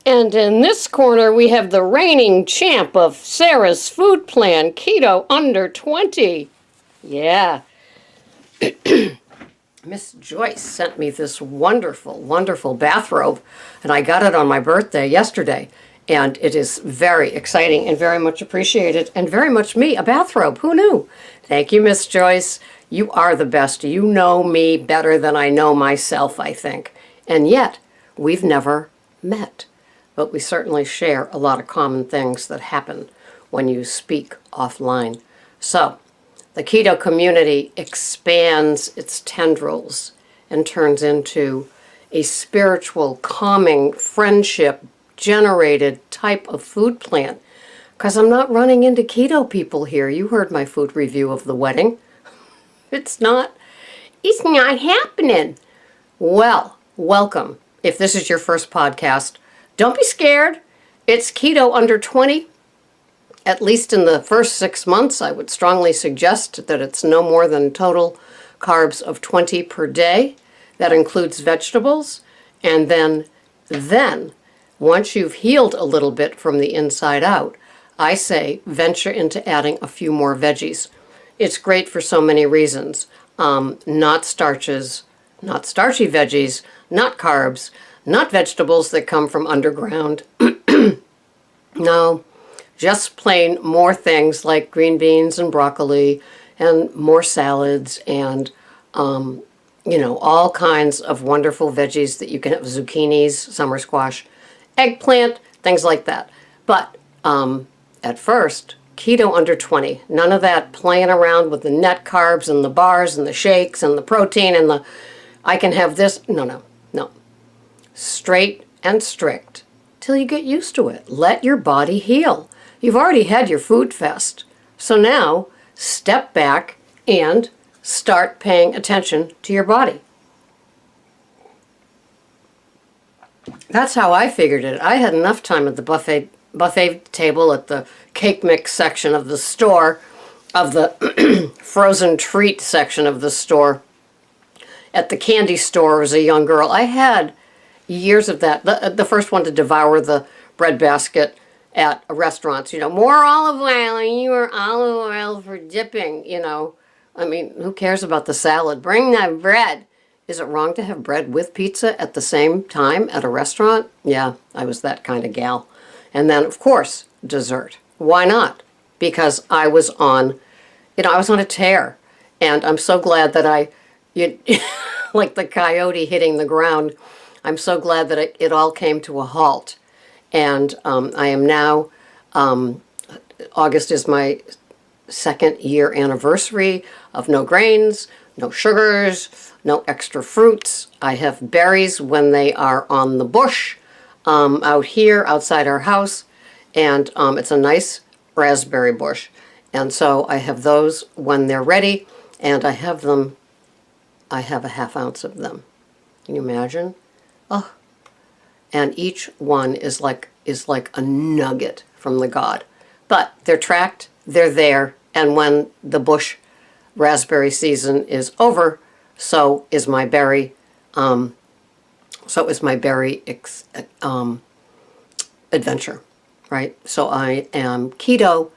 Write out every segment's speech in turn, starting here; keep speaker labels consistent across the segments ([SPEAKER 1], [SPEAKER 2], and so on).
[SPEAKER 1] And in this corner, we have the reigning champ of Sarah's food plan, Keto Under 20. Yeah. Miss Joyce sent me this wonderful, wonderful bathrobe, and I got it on my birthday yesterday. And it is very exciting and very much appreciated, and very much me, a bathrobe. Who knew? Thank you, Miss Joyce. You are the best. You know me better than I know myself, I think. And yet, we've never met. But we certainly share a lot of common things that happen when you speak offline. So, the keto community expands its tendrils and turns into a spiritual, calming, friendship-generated type of food plan. Because I'm not running into keto people here. You heard my food review of the wedding. It's not happening. Well, welcome. If this is your first podcast, don't be scared. It's Keto Under 20. At least in the first 6 months, I would strongly suggest that it's no more than total carbs of 20 per day. That includes vegetables. And then, once you've healed a little bit from the inside out, I say venture into adding a few more veggies. It's great for so many reasons. Not starches, not starchy veggies, not carbs, not vegetables that come from underground. No, just plain more things like green beans and broccoli and more salads and, all kinds of wonderful veggies that you can have, zucchinis, summer squash, eggplant, things like that. But at first, Keto Under 20. None of that playing around with the net carbs and the bars and the shakes and the protein and I can have this. No. Straight and strict till you get used to it. Let your body heal. You've already had your food fest. So now, step back and start paying attention to your body. That's how I figured it. I had enough time at the buffet table at the cake mix section of the store, of the frozen treat section of the store, at the candy store as a young girl. I had years of that. The first one to devour the bread basket at restaurants. More olive oil, and you are olive oil for dipping, I mean, who cares about the salad? Bring that bread. Is it wrong to have bread with pizza at the same time at a restaurant? Yeah, I was that kind of gal. And then, of course, dessert. Why not? Because I was on a tear. And I'm so glad that like the coyote hitting the ground, I'm so glad that it all came to a halt. And I am now, August is my 2nd year anniversary of no grains, no sugars, no extra fruits. I have berries when they are on the bush out here outside our house. And it's a nice raspberry bush. And so I have those when they're ready. And I have a ½ ounce of them. Can you imagine? Oh, and each one is like a nugget from the god. But they're tracked, they're there, and when the bush raspberry season is over, so is my berry. Adventure, right? So I am keto.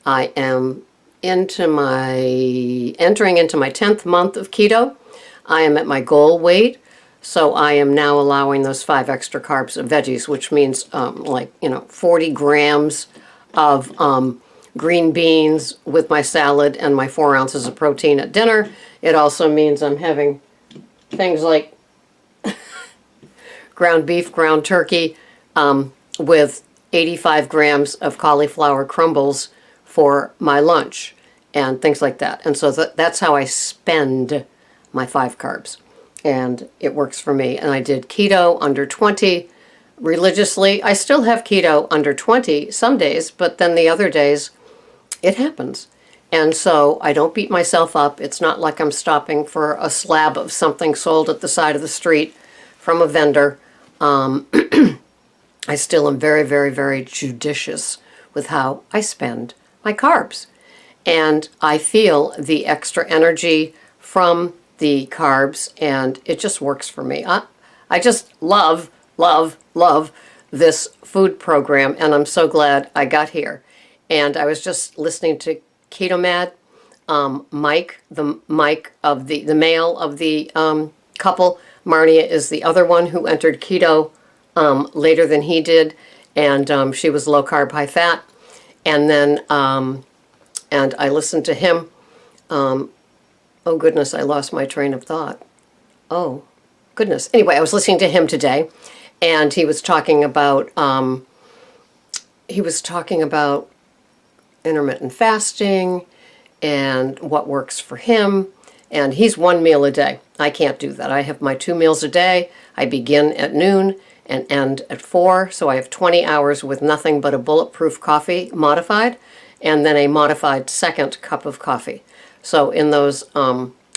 [SPEAKER 1] I am entering into my 10th month of keto. I am at my goal weight. So I am now allowing those 5 extra carbs of veggies, which means 40 grams of green beans with my salad and my 4 ounces of protein at dinner. It also means I'm having things like ground beef, ground turkey, with 85 grams of cauliflower crumbles for my lunch and things like that. And so that's how I spend my 5 carbs. And it works for me. And I did Keto Under 20 religiously. I still have Keto Under 20 some days, but then the other days, it happens. And so I don't beat myself up. It's not like I'm stopping for a slab of something sold at the side of the street from a vendor. I still am very, very, very judicious with how I spend my carbs. And I feel the extra energy from the carbs, and it just works for me. I just love this food program, and I'm so glad I got here. And I was just listening to Keto Mad. Mike, the male of the couple. Marnia is the other one who entered keto later than he did, and she was low carb, high fat. And then, and I listened to him. Oh goodness, I lost my train of thought. Oh goodness. Anyway, I was listening to him today, and he was talking about intermittent fasting and what works for him. And he's 1 meal a day. I can't do that. I have my 2 meals a day. I begin at noon and end at 4. So I have 20 hours with nothing but a bulletproof coffee modified, and then a modified second cup of coffee. So in those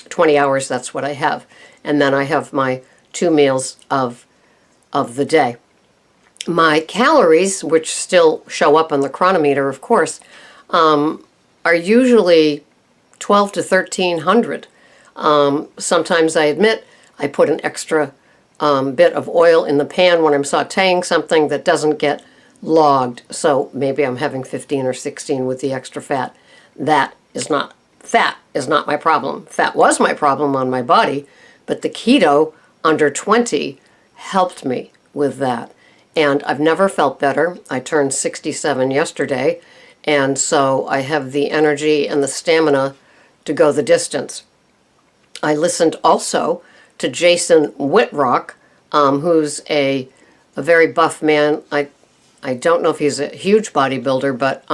[SPEAKER 1] 20 hours, that's what I have. And then I have my 2 meals of the day. My calories, which still show up on the chronometer, of course, are usually 12 to 1300. Sometimes I admit I put an extra bit of oil in the pan when I'm sauteing something that doesn't get logged. So maybe I'm having 15 or 16 with the extra fat. Fat is not my problem. Fat was my problem on my body, but the keto under 20 helped me with that. And I've never felt better. I turned 67 yesterday, and so I have the energy and the stamina to go the distance. I listened also to Jason Whitrock, who's a very buff man. I don't know if he's a huge bodybuilder, but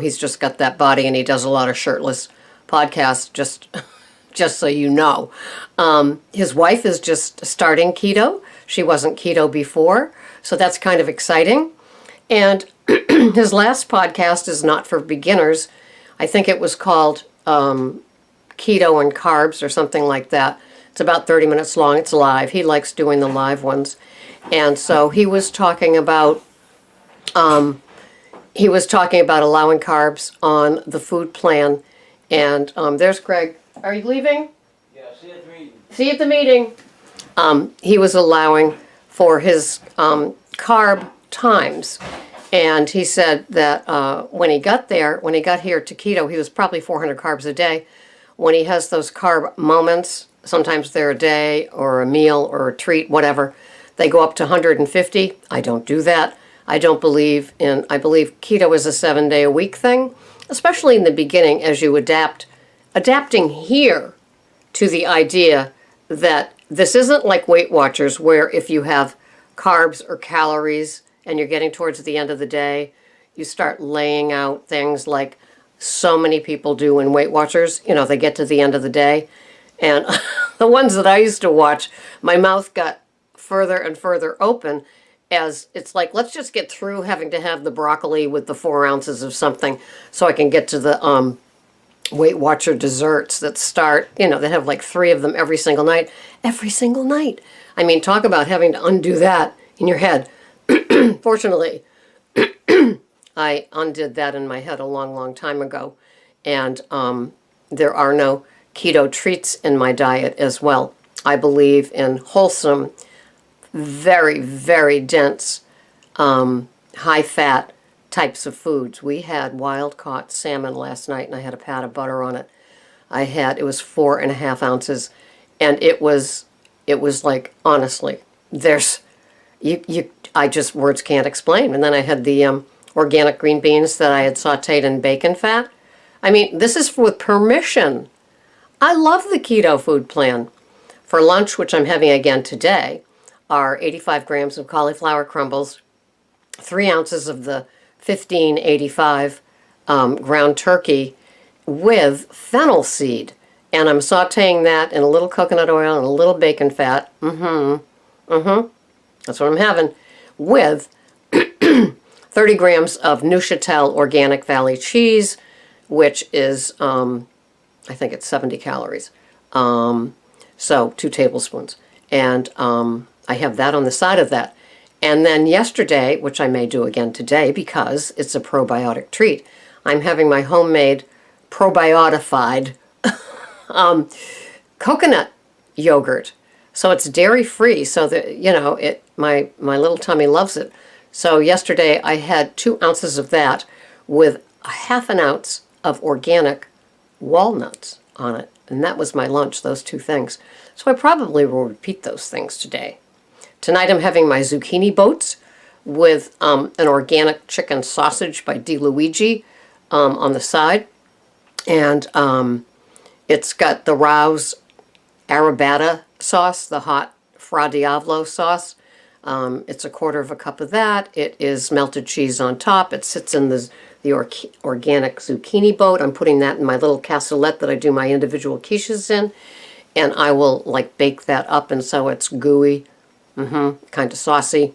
[SPEAKER 1] he's just got that body, and he does a lot of shirtless podcasts. Just so you know, his wife is just starting keto. She wasn't keto before, so that's kind of exciting. And his last podcast is not for beginners. I think it was called Keto and Carbs or something like that. It's about 30 minutes long. It's live. He likes doing the live ones. And so he was talking about allowing carbs on the food plan. And there's Greg. Are you leaving?
[SPEAKER 2] Yeah, see you at the meeting.
[SPEAKER 1] See you at the meeting. He was allowing for his carb times. And he said that when he got here to keto, he was probably 400 carbs a day. When he has those carb moments, sometimes they're a day or a meal or a treat, whatever, they go up to 150. I don't do that. I believe keto is a 7-day-a-week thing, especially in the beginning as you adapting here to the idea that this isn't like Weight Watchers, where if you have carbs or calories and you're getting towards the end of the day, you start laying out things like so many people do in Weight Watchers. They get to the end of the day, and the ones that I used to watch, my mouth got further and further open, as it's like, let's just get through having to have the broccoli with the 4 ounces of something so I can get to the Weight Watcher desserts that start, that have like 3 of them every single night. Every single night. I mean, talk about having to undo that in your head. Fortunately, I undid that in my head a long, long time ago. And there are no keto treats in my diet as well. I believe in wholesome, very, very dense, high-fat types of foods. We had wild-caught salmon last night, and I had a pat of butter on it. It was 4.5 ounces, and it was like, honestly, words can't explain. And then I had the organic green beans that I had sauteed in bacon fat. I mean, this is with permission. I love the keto food plan. For lunch, which I'm having again today, are 85 grams of cauliflower crumbles, 3 ounces of the 1585 ground turkey with fennel seed. And I'm sauteing that in a little coconut oil and a little bacon fat. That's what I'm having. With 30 grams of Neuchâtel Organic Valley cheese, which is, I think it's 70 calories. So 2 tablespoons. And I have that on the side of that. And then yesterday, which I may do again today because it's a probiotic treat, I'm having my homemade probiotified coconut yogurt. So it's dairy free, so that my little tummy loves it. So yesterday I had 2 ounces of that with a half an ounce of organic walnuts on it. And that was my lunch, those 2 things. So I probably will repeat those things today. Tonight I'm having my zucchini boats with an organic chicken sausage by DeLuigi on the side. And it's got the Rouse arrabbiata sauce, the hot Fra Diavolo sauce. It's a quarter of a cup of that. It is melted cheese on top. It sits in the organic zucchini boat. I'm putting that in my little cassolette that I do my individual quiches in. And I will like bake that up, and so it's gooey, kind of saucy,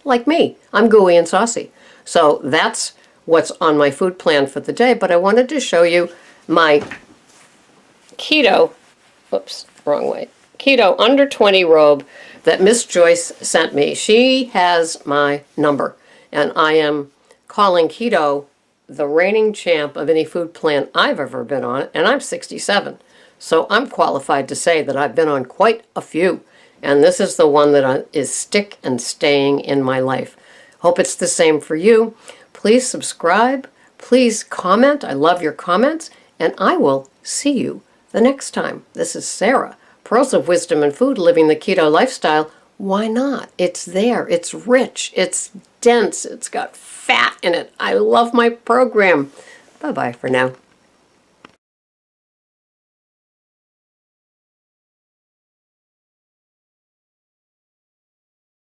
[SPEAKER 1] like me. I'm gooey and saucy. So that's what's on my food plan for the day. But I wanted to show you my keto, whoops, wrong way, keto under 20 robe that Miss Joyce sent me. She has my number, and I am calling keto the reigning champ of any food plan I've ever been on, and I'm 67. So I'm qualified to say that I've been on quite a few, and this is the one that is stick and staying in my life. Hope it's the same for you. Please subscribe. Please comment. I love your comments, and I will see you the next time. This is Sarah, Pearls of Wisdom and Food, living the keto lifestyle. Why not? It's there. It's rich. It's dense. It's got fat in it. I love my program. Bye-bye for now.